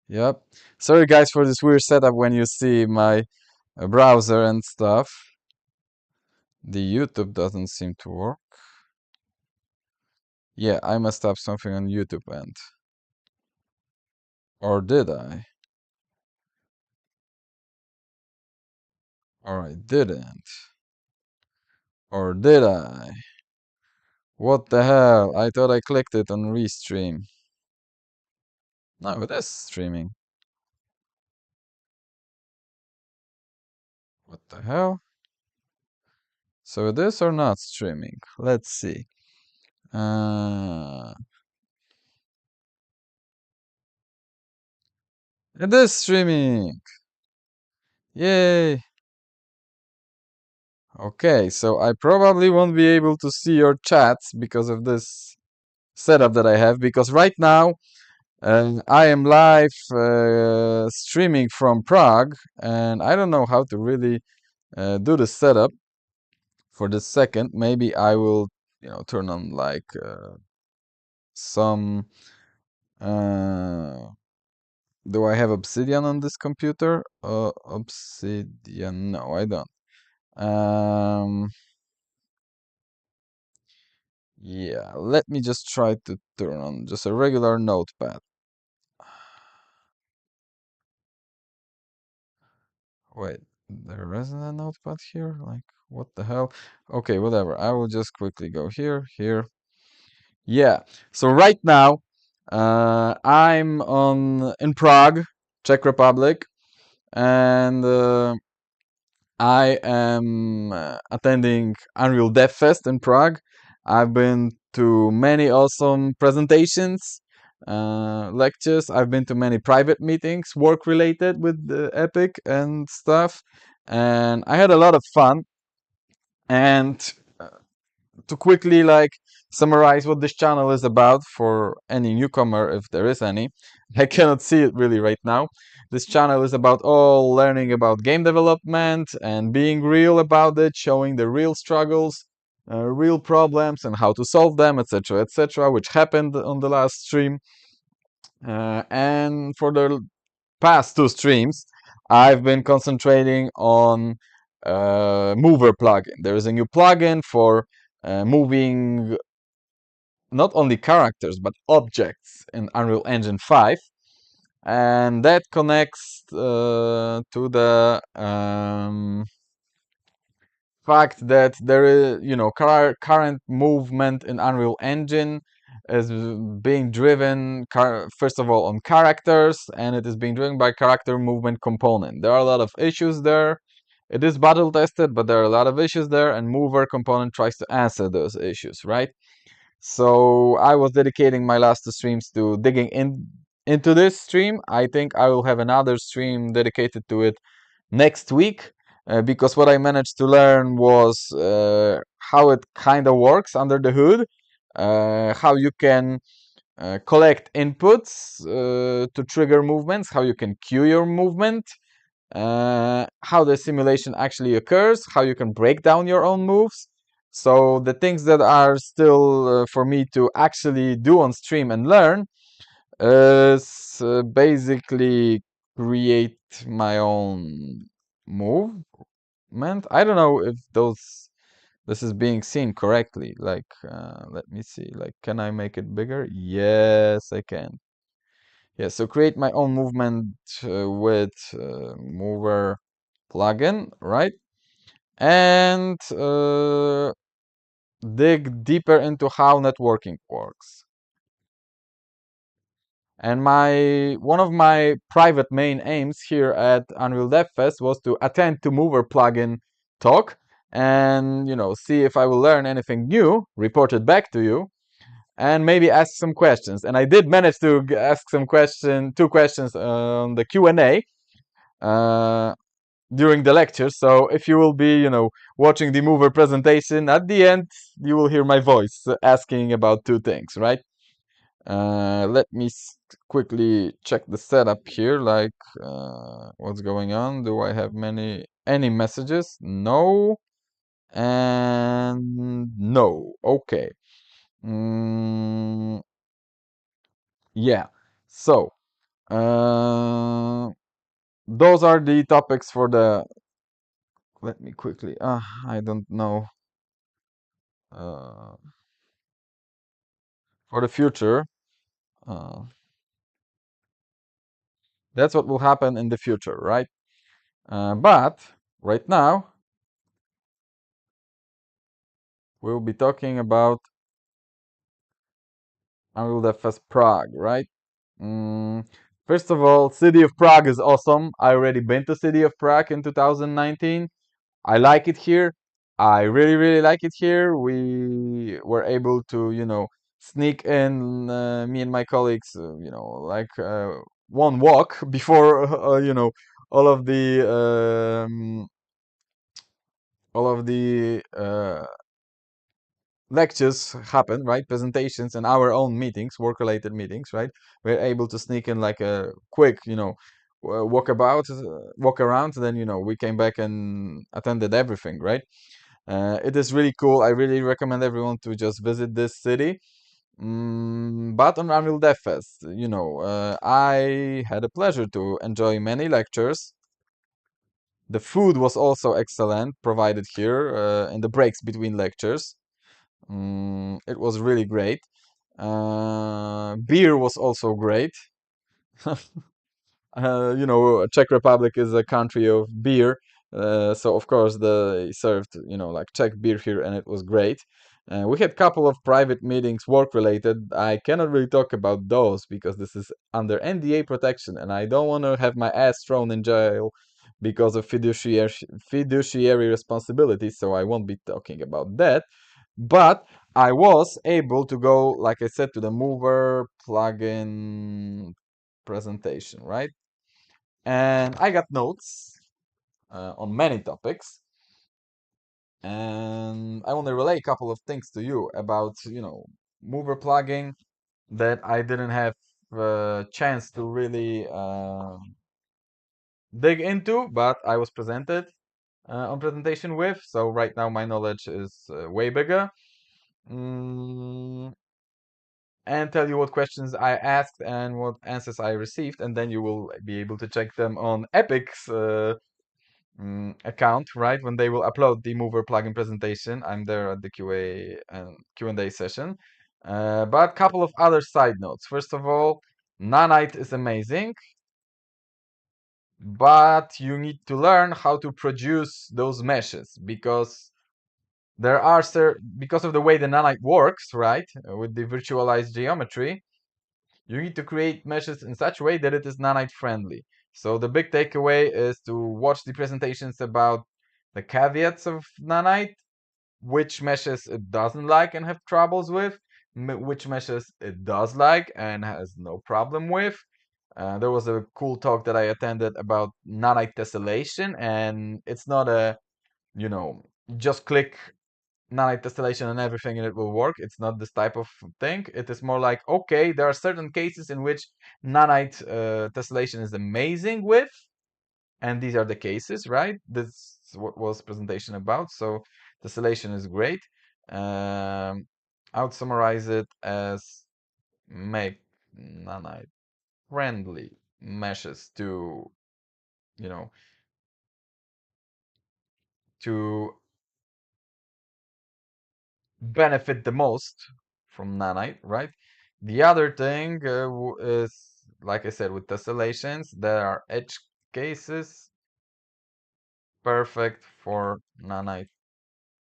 Yep. Sorry guys for this weird setup when you see my browser and stuff. The YouTube doesn't seem to work. Yeah, I messed up something on YouTube end. Or did I? Or I didn't. Or did I? What the hell? I thought I clicked it on restream. No, it is streaming. What the hell? So it is or not streaming? Let's see. It is streaming! Yay! Okay, so I probably won't be able to see your chats because of this setup that I have, because right now I am live streaming from Prague, and I don't know how to really do the setup for this second. Maybe I will, turn on like some. Do I have Obsidian on this computer? Obsidian? No, I don't. Yeah, let me just try to turn on just a regular notepad. Wait, there isn't a notepad here? Like, what the hell? Okay, whatever. I will just quickly go here, here. Yeah, so right now, I'm in Prague, Czech Republic, and I am attending Unreal Dev Fest in Prague. I've been to many awesome presentations, lectures. I've been to many private meetings, work related with Epic and stuff, and I had a lot of fun. And to quickly summarize what this channel is about for any newcomer, if there is any, I cannot see it really right now. This channel is about all learning about game development and being real about it, showing the real struggles, real problems, and how to solve them, etc., which happened on the last stream. And for the past two streams, I've been concentrating on Mover plugin. There is a new plugin for moving not only characters but objects in Unreal Engine 5, and that connects to the fact that there is, current movement in Unreal Engine is being driven first of all on characters, and it is being driven by character movement component. There are a lot of issues there. It is battle tested, but there are a lot of issues there, and mover component tries to answer those issues, right? So I was dedicating my last two streams to digging into this stream. I think I will have another stream dedicated to it next week, because what I managed to learn was how it kind of works under the hood, how you can collect inputs to trigger movements, how you can cue your movement, how the simulation actually occurs, how you can break down your own moves. So the things that are still for me to actually do on stream and learn is basically create my own movement. I don't know if this is being seen correctly. Like, let me see. Like, can I make it bigger? Yes, I can. Yeah, so create my own movement with mover plugin, right? And dig deeper into how networking works. And one of my private main aims here at Unreal Dev Fest was to attend to Mover plugin talk and see if I will learn anything new, report it back to you, and maybe ask some questions. And I did manage to ask two questions on the Q&A during the lecture. So if you will be, watching the Mover presentation, at the end you will hear my voice asking about two things, right? Let me quickly check the setup here, like what's going on. Do I have any messages? No, and no. Okay. Yeah. So Uh, those are the topics for the. Let me quickly. I don't know. Uh, for the future. Uh, that's what will happen in the future, right? But right now we'll be talking about Unreal Fest Prague, right? Mm, First of all, City of Prague is awesome. I already been to City of Prague in 2019. I like it here. I really, really like it here. We were able to, sneak in, me and my colleagues, like one walk before, all of the um, all of the lectures happen, right? Presentations and our own meetings, work-related meetings, right? We're able to sneak in like a quick, walk around. Then we came back and attended everything, right? It is really cool. I really recommend everyone to just visit this city. But on Unreal Dev Fest, I had a pleasure to enjoy many lectures. The food was also excellent, provided here in the breaks between lectures. It was really great. Beer was also great. Czech Republic is a country of beer, so of course they served, like Czech beer here, and it was great. We had a couple of private meetings, work related. I cannot really talk about those because this is under NDA protection, and I don't want to have my ass thrown in jail because of fiduciary responsibilities. So I won't be talking about that. But I was able to go, like I said, to the mover plugin presentation, right? And I got notes on many topics. And I want to relay a couple of things to you about, mover plugin that I didn't have a chance to really dig into, but I was presented on presentation with. So right now my knowledge is way bigger. Mm, and tell you what questions I asked and what answers I received, and then you will be able to check them on Epic's account, right? When they will upload the Mover plugin presentation, I'm there at the Q&A session. But couple of other side notes. First of all, Nanite is amazing, but you need to learn how to produce those meshes because because of the way the Nanite works, right? With the virtualized geometry, you need to create meshes in such a way that it is nanite friendly. So the big takeaway is to watch the presentations about the caveats of nanite, which meshes it doesn't like and have troubles with, which meshes it does like and has no problem with. There was a cool talk that I attended about nanite tessellation, and it's not a, you know, just click nanite tessellation and everything and it will work. It's not this type of thing. It is more like, okay, there are certain cases in which nanite tessellation is amazing with, and these are the cases, right? This is what was presentation about. So tessellation is great. I would summarize it as make nanite friendly meshes to, you know, to benefit the most from nanite, right? The other thing is, like I said, with tessellations, there are edge cases perfect for nanite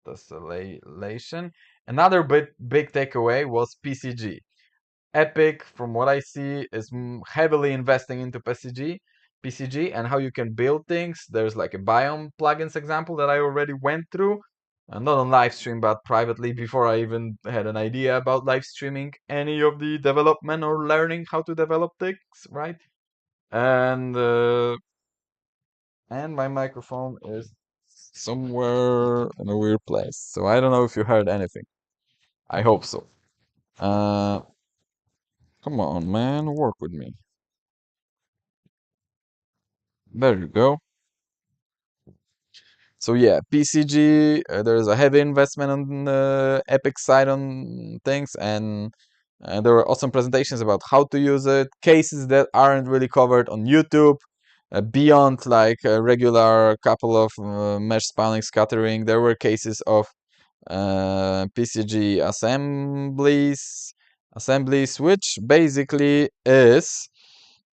tessellation. Another big takeaway was PCG. Epic, from what I see, is heavily investing into PCG and how you can build things. There's like a biome plugins example that I already went through, not on live stream, but privately before I even had an idea about live streaming any of the development or learning how to develop things, right? And my microphone is somewhere in a weird place, so I don't know if you heard anything. I hope so. Uh, Come on, man, work with me. There you go. So yeah, PCG, there is a heavy investment on the Epic side on things, and There were awesome presentations about how to use it, cases that aren't really covered on YouTube, beyond like a regular couple of mesh spawning scattering. There were cases of PCG assemblies, which basically is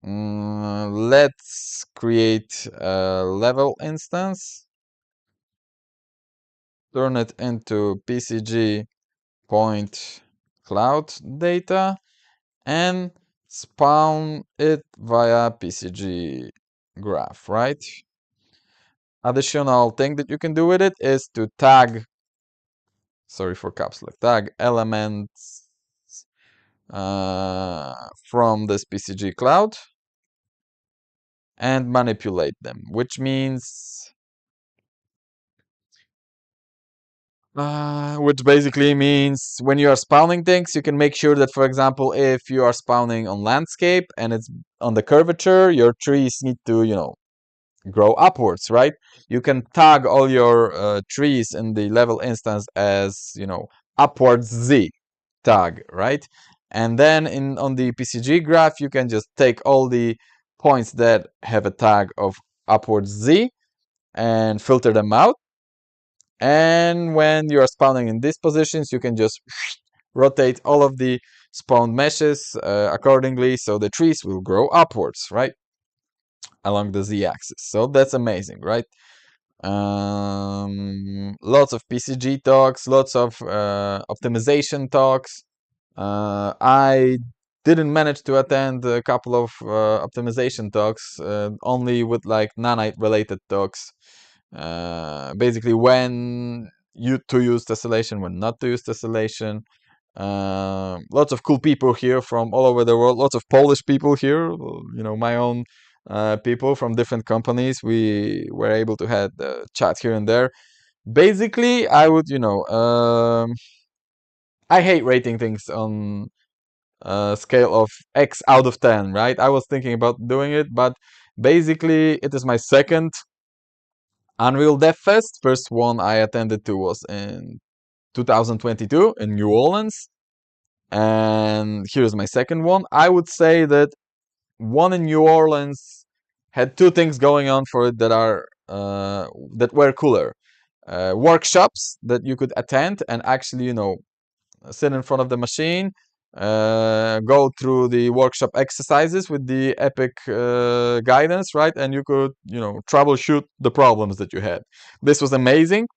let's create a level instance, turn it into PCG point cloud data, and spawn it via PCG graph, right? Additional thing that you can do with it is to tag, sorry for caps lock, tag elements from this PCG cloud and manipulate them, which basically means when you are spawning things, you can make sure that, for example, if you are spawning on landscape and it's on the curvature, your trees need to, grow upwards, right? You can tag all your trees in the level instance as, upwards Z tag, right? And then on the PCG graph, you can just take all the points that have a tag of upwards Z and filter them out. And when you are spawning in these positions, you can just rotate all of the spawned meshes accordingly, so the trees will grow upwards, right? Along the Z-axis. So that's amazing, right? Lots of PCG talks, lots of optimization talks. I didn't manage to attend a couple of optimization talks, only with like nanite related talks. Basically when to use tessellation, when not to use tessellation. Lots of cool people here from all over the world, lots of Polish people here, my own people from different companies. We were able to have chat here and there. Basically, I would, I hate rating things on a scale of X out of 10, right? I was thinking about doing it, but basically it is my second Unreal Dev Fest. First one I attended to was in 2022 in New Orleans. And here's my second one. I would say that one in New Orleans had two things going on for it that were cooler. Workshops that you could attend and actually, sit in front of the machine, go through the workshop exercises with the Epic guidance, right? And you could, troubleshoot the problems that you had. This was amazing.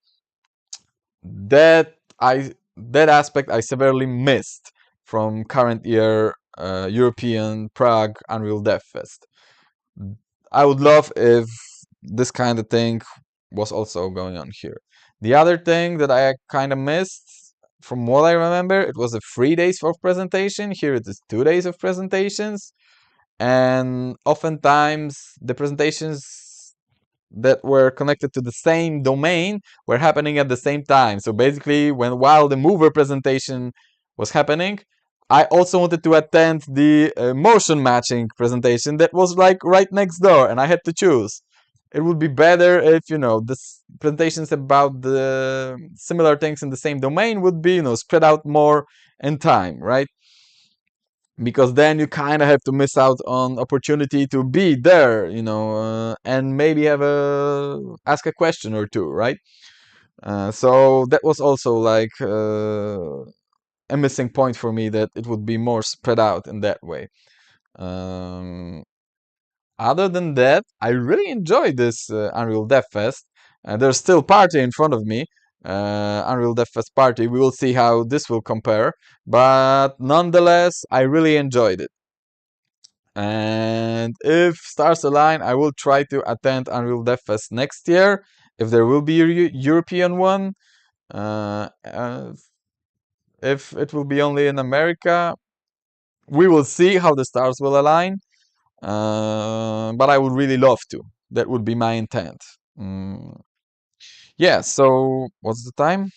That aspect I severely missed from current year European Prague Unreal Dev Fest. I would love if this kind of thing was also going on here. The other thing that I kind of missed, from what I remember, it was a 3 days of presentation. Here it is 2 days of presentations. And oftentimes the presentations that were connected to the same domain were happening at the same time. So basically, while the mover presentation was happening, I also wanted to attend the motion matching presentation that was like right next door, and I had to choose. It would be better if, this presentations about the similar things in the same domain would be, spread out more in time, right? Because then you kind of have to miss out on opportunity to be there, and maybe ask a question or two, right? So that was also like a missing point for me, that it would be more spread out in that way. Other than that, I really enjoyed this Unreal Dev Fest. There's still party in front of me. Unreal Dev Fest party. We will see how this will compare. But nonetheless, I really enjoyed it. And if stars align, I will try to attend Unreal Dev Fest next year, if there will be a European one. If it will be only in America, we will see how the stars will align. But I would really love to. That would be my intent. Yeah, so what's the time?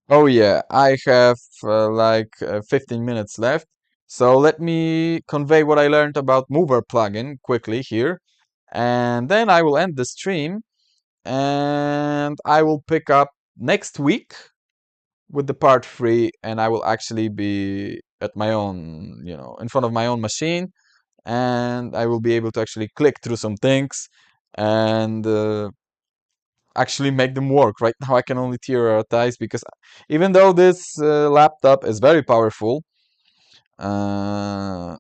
Oh yeah, I have 15 minutes left. So let me convey what I learned about Mover plugin quickly here. And then I will end the stream. And I will pick up next week with the part free, and I will actually be at my own, in front of my own machine, and I will be able to actually click through some things and actually make them work. Right now I can only theorize because even though this laptop is very powerful, uh,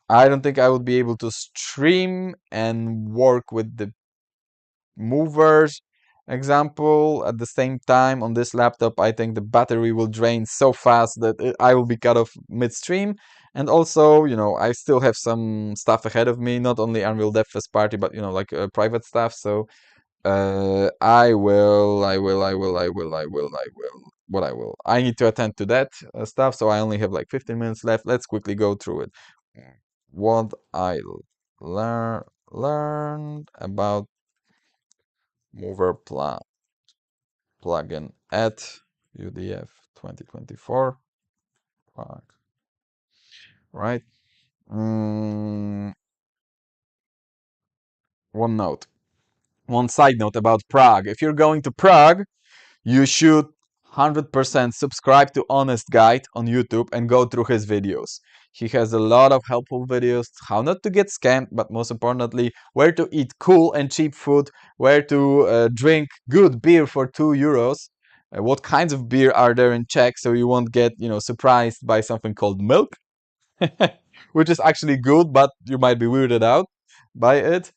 I don't think I would be able to stream and work with the movers example at the same time on this laptop. I think the battery will drain so fast that I will be cut off midstream. And also, I still have some stuff ahead of me, not only Unreal Dev Fest Party, but like private stuff. So I need to attend to that stuff. So I only have like 15 minutes left. Let's quickly go through it. What I learned about mover plugin at UDF 2024. Right. Mm, one note. One side note about Prague. If you're going to Prague, you should 100% subscribe to Honest Guide on YouTube and go through his videos. He has a lot of helpful videos, how not to get scammed, but most importantly, where to eat cool and cheap food, where to drink good beer for 2 euros, what kinds of beer are there in Czech, so you won't get, surprised by something called milk, which is actually good, but you might be weirded out by it.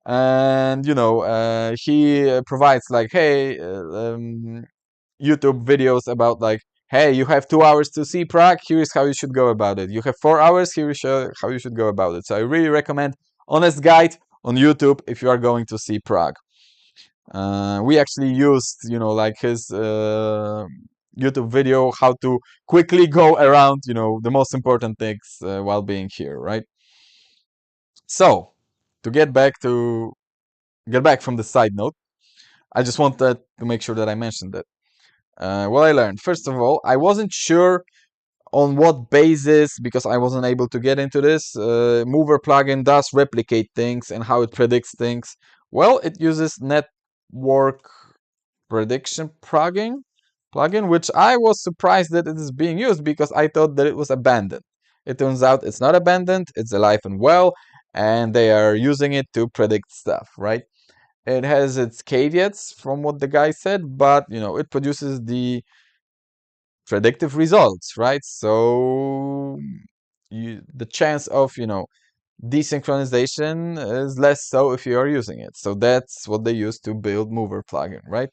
And he provides like, hey, YouTube videos about like, hey, you have 2 hours to see Prague. Here is how you should go about it. You have 4 hours. Here is how you should go about it. So I really recommend Honest Guide on YouTube if you are going to see Prague. We actually used, like his YouTube video how to quickly go around, the most important things while being here, right? So to get back from the side note, I just wanted to make sure that I mentioned that. What I learned, first of all, I wasn't sure on what basis, because I wasn't able to get into this, mover plugin does replicate things and how it predicts things. Well, it uses network prediction plugin, which I was surprised that it is being used because I thought that it was abandoned. It turns out it's not abandoned, it's alive and well, and they are using it to predict stuff, right? It has its caveats from what the guy said, but it produces the predictive results, right? So the chance of desynchronization is less so if you are using it. So that's what they use to build mover plugin, right?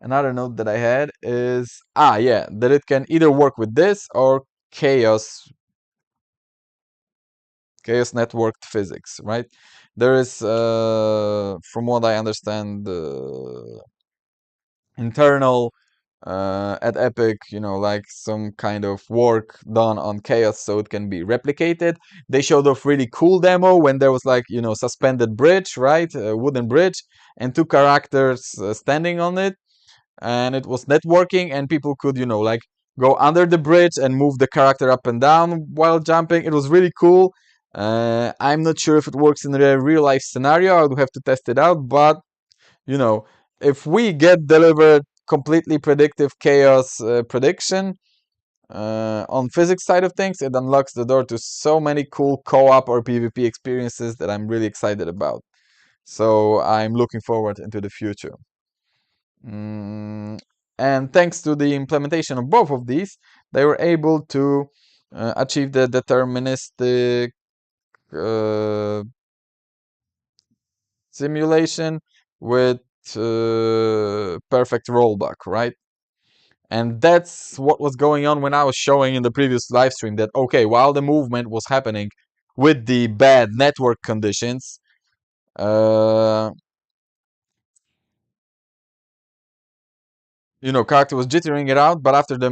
Another note that I had is yeah, that it can either work with this or chaos networked physics, right? There is from what I understand, internal at Epic, like some kind of work done on chaos so it can be replicated. They showed off really cool demo when there was like, suspended bridge, right? A wooden bridge and two characters standing on it, and it was networking and people could, like go under the bridge and move the character up and down while jumping. It was really cool. I'm not sure if it works in a real life scenario. I would have to test it out, but you know, if we get delivered completely predictive chaos prediction on physics side of things, it unlocks the door to so many cool co-op or PvP experiences that I'm really excited about. So I'm looking forward into the future. And thanks to the implementation of both of these, they were able to achieve the deterministic simulation with perfect rollback, right? And that's what was going on when I was showing in the previous live stream that, okay, while the movement was happening with the bad network conditions, character was jittering it out, but after the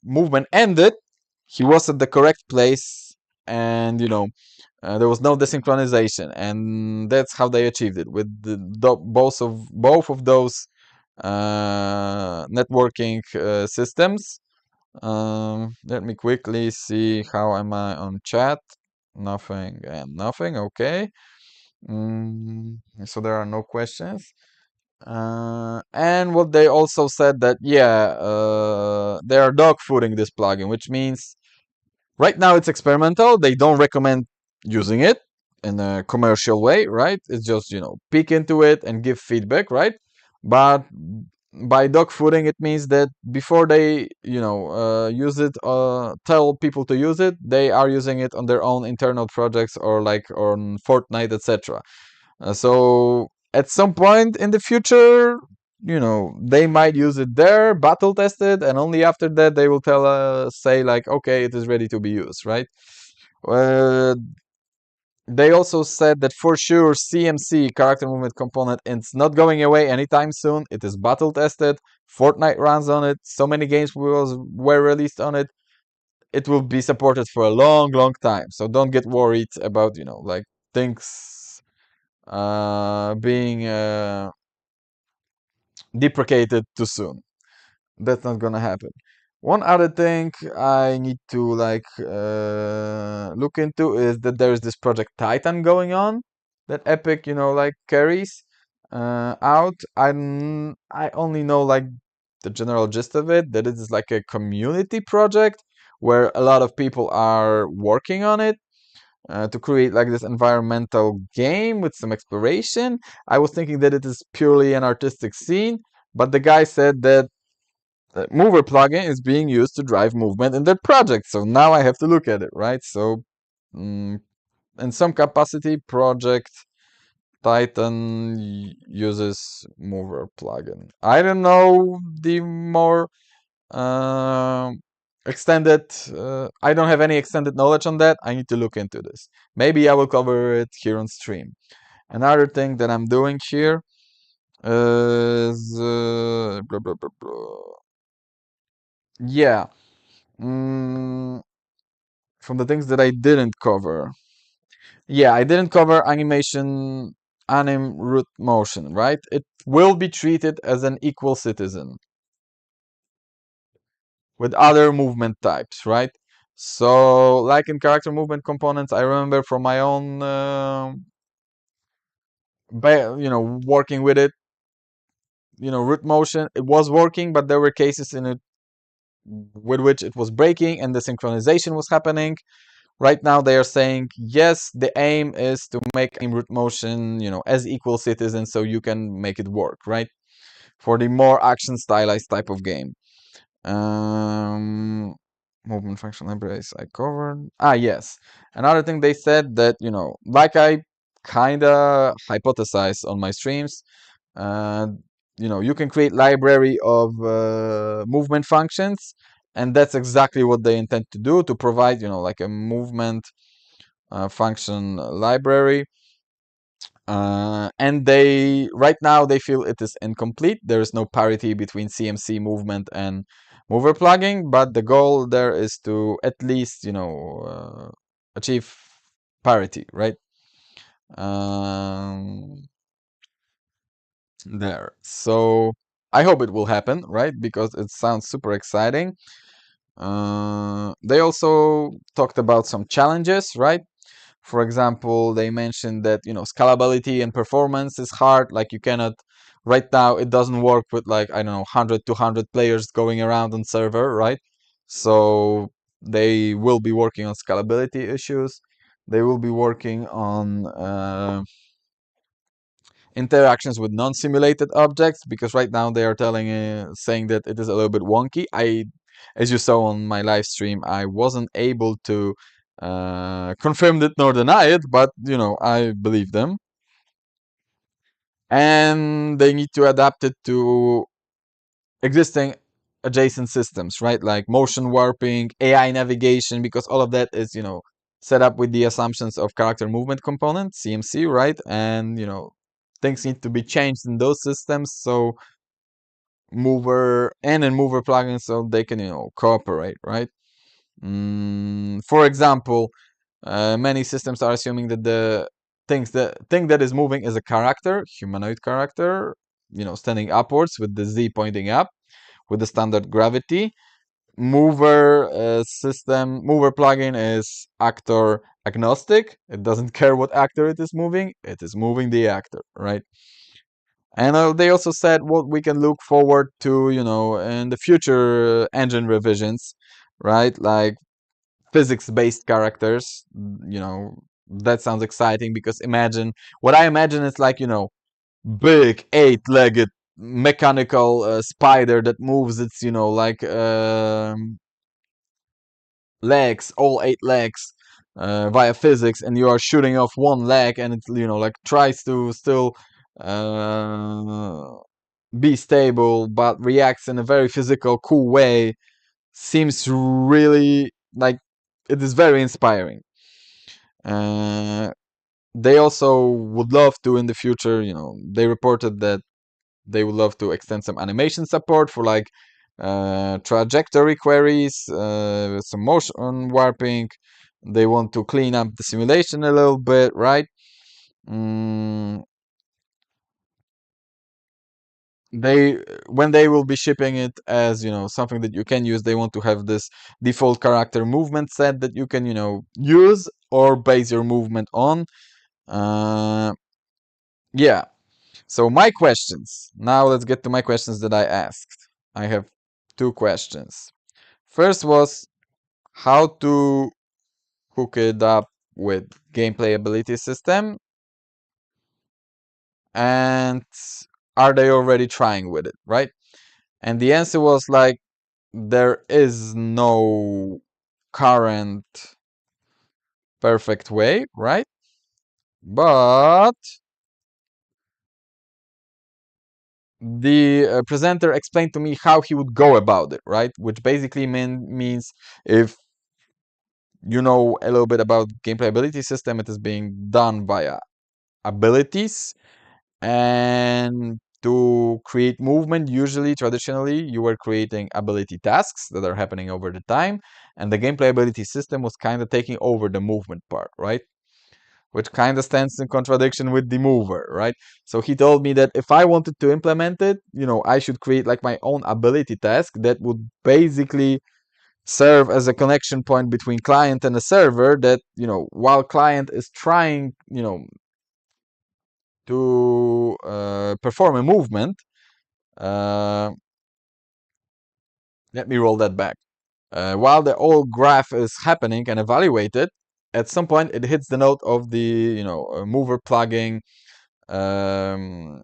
movement ended, he was at the correct place, and there was no desynchronization, and that's how they achieved it with both of those networking systems. Let me quickly see how am I on chat. Nothing and nothing. Okay. So there are no questions. And what they also said that, yeah, they are dog fooding this plugin, which means right now it's experimental. They don't recommend using it in a commercial way, right? It's just, peek into it and give feedback, right? But by dog fooding, it means that before they, use it, tell people to use it, they are using it on their own internal projects or like on Fortnite, etc. So at some point in the future, they might use it there, battle test it, and only after that they will say like, okay, it is ready to be used, right? Uh, they also said that for sure CMC, character movement component, it's not going away anytime soon. It is battle tested. Fortnite runs on it. So many games were released on it. It will be supported for a long, long time. So don't get worried about, like things being deprecated too soon. That's not gonna happen. One other thing I need to like look into is that there's this project Titan going on that Epic, like carries out. I only know like the general gist of it, that it is like a community project where a lot of people are working on it to create like this environmental game with some exploration. I was thinking that it is purely an artistic scene, but the guy said that the mover plugin is being used to drive movement in their project. So now I have to look at it, right? So in some capacity, Project Titan uses mover plugin. I don't know the more uh, extended. I don't have any extended knowledge on that. I need to look into this. Maybe I will cover it here on stream. Another thing that I'm doing here is blah, blah, blah, blah. Yeah. Mm, from the things that I didn't cover. Yeah, I didn't cover anim root motion, right? It will be treated as an equal citizen with other movement types, right? So, like in character movement components, I remember from my own, working with it, root motion, it was working, but there were cases in it with which it was breaking and the synchronization was happening. Right now they are saying, yes, the aim is to make aim root motion, as equal citizen so you can make it work, right? For the more action stylized type of game. Um, movement function libraries I covered. Ah, yes. Another thing they said that, like I kinda hypothesized on my streams, uh, you can create library of movement functions, and that's exactly what they intend to do, to provide, like a movement function library. And they right now they feel it is incomplete. There is no parity between CMC movement and mover plugging, but the goal there is to at least achieve parity, right? Um, there. So I hope it will happen, right? Because it sounds super exciting. They also talked about some challenges, right? For example, they mentioned that scalability and performance is hard. Like you cannot right now it doesn't work with like, I don't know, 100 200 players going around on server, right? So they will be working on scalability issues. They will be working on interactions with non-simulated objects, because right now they are saying that it is a little bit wonky. As you saw on my live stream, I wasn't able to confirm it nor deny it, but I believe them. And they need to adapt it to existing adjacent systems, right? Like motion warping, AI navigation, because all of that is set up with the assumptions of character movement component, CMC, right? And things need to be changed in those systems, so mover and in mover plugins, so they can cooperate, right? For example, many systems are assuming that the thing that is moving is a character, humanoid character, standing upwards with the Z pointing up with the standard gravity. Mover plugin is actor agnostic. It doesn't care what actor it is moving. It is moving the actor, right? And they also said what we can look forward to, in the future engine revisions, right? Like physics-based characters. That sounds exciting because what I imagine is like, big eight-legged mechanical spider that moves its, like legs, all eight legs, via physics, and you are shooting off one leg, and it's like tries to still uh, be stable, but reacts in a very physical, cool way. Seems really like it is very inspiring. They also would love to in the future. They reported that they would love to extend some animation support for like trajectory queries, some motion warping. They want to clean up the simulation a little bit, right? Mm, they when they will be shipping it as something that you can use, they want to have this default character movement set that you can use or base your movement on. Yeah. So my questions. Now let's get to my questions that I asked. I have two questions. First was how to hook it up with gameplay ability system, and are they already trying with it, right? And the answer was like there is no current perfect way, right? But the presenter explained to me how he would go about it, right? Which basically means if you know a little bit about gameplay ability system, it is being done via abilities. And to create movement, usually, traditionally, you were creating ability tasks that are happening over the time, and the gameplay ability system was kind of taking over the movement part, right? Which kind of stands in contradiction with the mover, right? So he told me that if I wanted to implement it, I should create like my own ability task that would basically serve as a connection point between client and a server, that while client is trying to perform a movement. uh, Let me roll that back. While the whole graph is happening and evaluated, at some point it hits the node of the mover plugging um,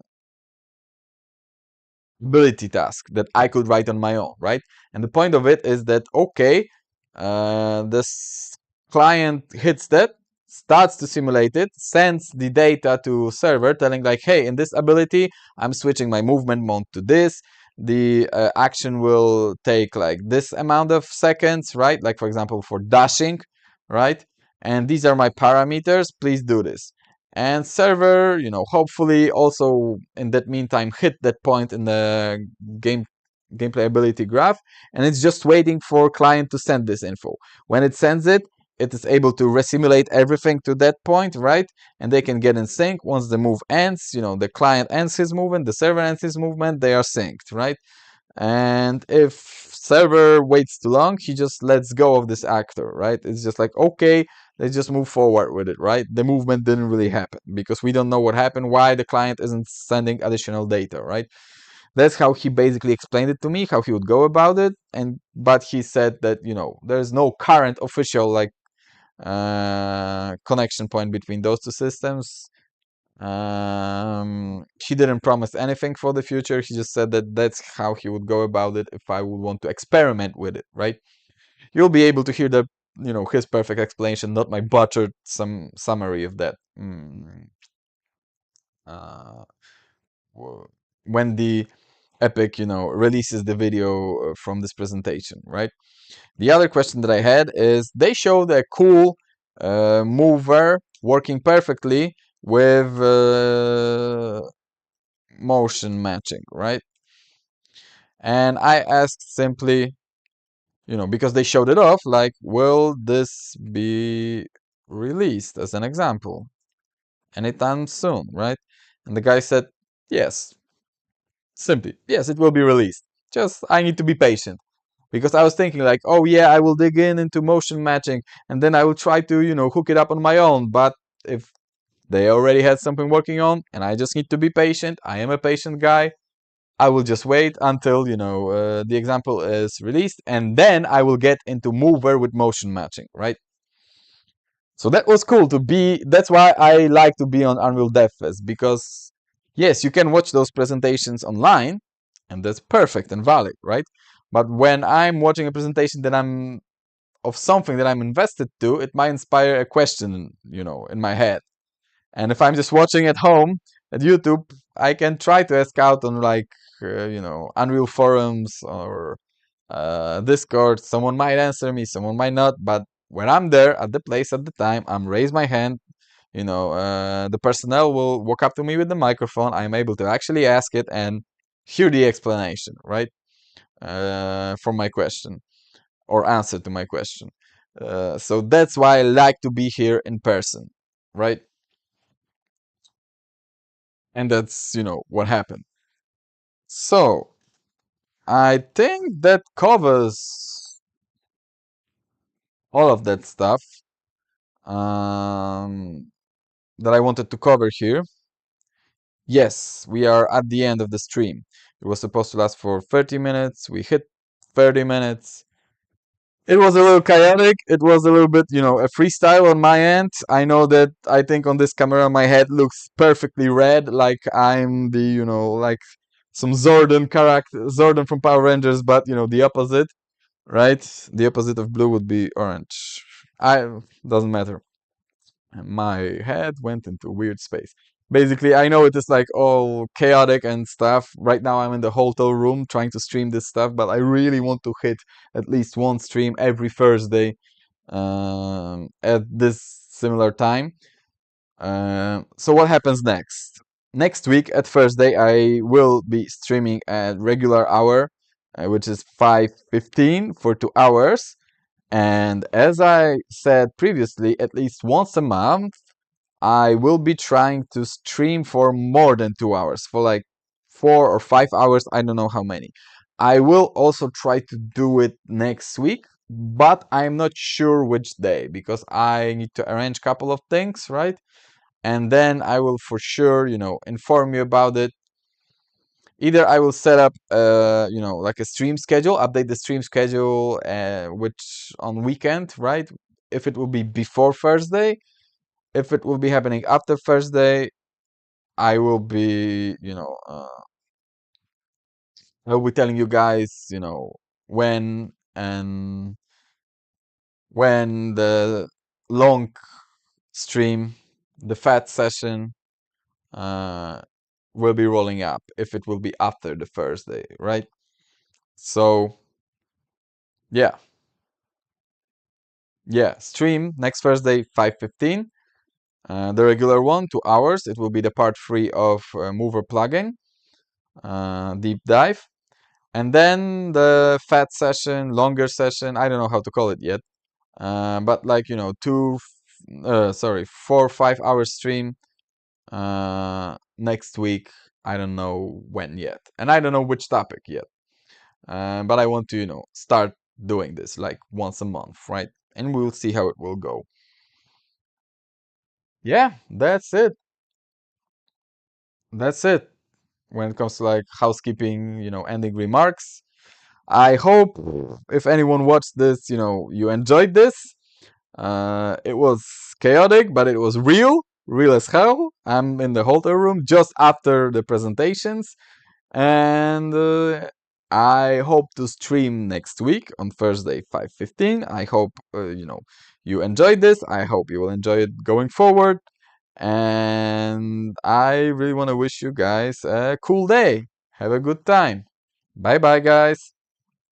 ability task that I could write on my own, right? And the point of it is that, okay, this client hits that, starts to simulate it, sends the data to server telling like, hey, in this ability, I'm switching my movement mode to this. The action will take like this amount of seconds, right? Like, for example, for dashing, right? And these are my parameters. Please do this. And server, hopefully also in that meantime hit that point in the gameplay ability graph, and it's just waiting for client to send this info. When it sends it, it is able to resimulate everything to that point, right? And they can get in sync. Once the move ends, the client ends his movement, the server ends his movement, they are synced, right? And if server waits too long, he just lets go of this actor, right? It's just like, okay, let's just move forward with it, right? The movement didn't really happen because we don't know what happened, why the client isn't sending additional data, right? That's how he basically explained it to me, how he would go about it. But he said that there's no current official like connection point between those two systems. He didn't promise anything for the future. He just said that that's how he would go about it if I would want to experiment with it, right? You'll be able to hear the his perfect explanation, not my butchered some summary of that. Uh, when the Epic, releases the video from this presentation, right? The other question that I had is they showed a cool mover working perfectly with motion matching, right? And I asked simply, because they showed it off, like, will this be released as an example anytime soon, right? And the guy said, yes, simply, yes, it will be released. Just I need to be patient. Because I was thinking like, oh yeah, I will dig into motion matching and then I will try to, hook it up on my own. But if They already had something working on, and I just need to be patient. I am a patient guy. I will just wait until, the example is released, and then I will get into Mover with motion matching, right? So that was cool to be. That's why I like to be on Unreal Dev Fest, because yes, you can watch those presentations online, and that's perfect and valid, right? But when I'm watching a presentation that I'm of something that I'm invested to, it might inspire a question, in my head. And if I'm just watching at home at YouTube, I can try to ask out on like Unreal forums or Discord. Someone might answer me, someone might not. But when I'm there at the place at the time, I'm raise my hand. The personnel will walk up to me with the microphone. I'm able to actually ask it and hear the explanation, right? From my question or answer to my question. So that's why I like to be here in person, right? And that's what happened. So I think that covers all of that stuff um, that I wanted to cover here. Yes, we are at the end of the stream. It was supposed to last for 30 minutes. We hit 30 minutes. It was a little chaotic. It was a little bit, a freestyle on my end. I know that I think on this camera my head looks perfectly red, like I'm the, like some Zordon character, Zordon from Power Rangers, but the opposite, right? The opposite of blue would be orange. I doesn't matter. My head went into weird space. Basically, I know it is like all chaotic and stuff. Right now, I'm in the hotel room trying to stream this stuff, but I really want to hit at least one stream every Thursday at this similar time. So what happens next? Next week at Thursday, I will be streaming at regular hour, which is 5:15 for 2 hours. And as I said previously, at least once a month, I will be trying to stream for more than 2 hours, for like 4 or 5 hours. I don't know how many. I will also try to do it next week, but I'm not sure which day because I need to arrange a couple of things, right? And then I will for sure, inform you about it. Either I will set up, like a stream schedule, update the stream schedule, which on weekend, right? If it will be before Thursday, if it will be happening after Thursday, I will be, I will be telling you guys, when and when the long stream, the fat session, uh, will be rolling up. If it will be after the Thursday, right? So yeah, stream next Thursday 5:15. The regular one 2 hours. It will be the part 3 of Mover plugin deep dive. And then the fat session, longer session, I don't know how to call it yet. But like, 4 or 5 hour stream next week. I don't know when yet. And I don't know which topic yet. But I want to, start doing this like once a month, right? And we'll see how it will go. Yeah, that's it. That's it. When it comes to like housekeeping, ending remarks. I hope if anyone watched this, you enjoyed this. It was chaotic, but it was real as hell. I'm in the hotel room just after the presentations, and I hope to stream next week on Thursday 5:15. I hope you enjoyed this. I hope you will enjoy it going forward, and I really want to wish you guys a cool day. Have a good time. Bye bye, guys.